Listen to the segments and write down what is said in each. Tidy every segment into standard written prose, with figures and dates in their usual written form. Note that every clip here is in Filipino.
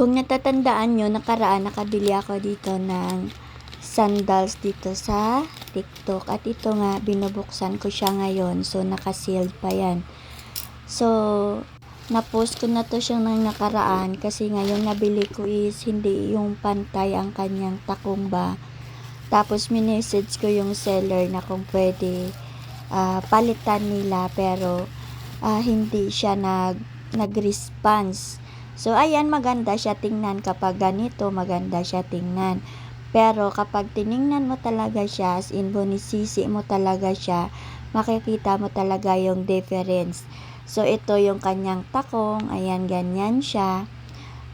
Kung natatandaan nyo, nakaraan nakabili ako dito ng sandals dito sa TikTok. At ito nga, binubuksan ko siya ngayon. So, naka-sealed pa yan. So, na-post ko na to siyang nang nakaraan kasi nga yung nabili ko is hindi yung pantay ang kanyang takong ba. Tapos, minessage ko yung seller na kung pwede palitan nila pero hindi siya nag-response. So, ayan, maganda siya tingnan kapag ganito, maganda siya tingnan. Pero, kapag tiningnan mo talaga siya, as in, bunisisi mo talaga siya, makikita mo talaga yung difference. So, ito yung kanyang takong, ayan, ganyan siya.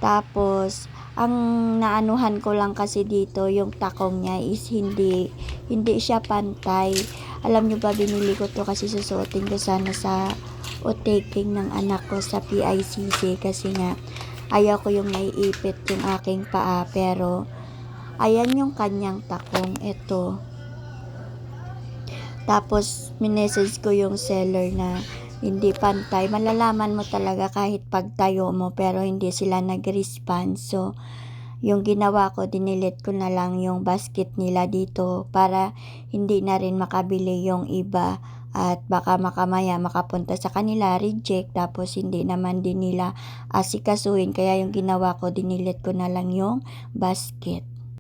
Tapos, ang naanuhan ko lang kasi dito, yung takong niya is hindi siya pantay. Alam nyo ba, binili ko to kasi susuotin ko sana sa o-taking ng anak ko sa PICC kasi nga ayaw ko yung naiipit yung aking paa. Pero ayan yung kanyang takong, ito. Tapos minessage ko yung seller na hindi pantay. Malalaman mo talaga kahit pagtayo mo pero hindi sila nag-response. So yung ginawa ko, dinilit ko na lang yung basket nila dito para hindi na rin makabili yung iba at baka makamaya makapunta sa kanila, reject, tapos hindi naman din nila asikasuhin. Kaya yung ginawa ko, dinilit ko na lang yung basket.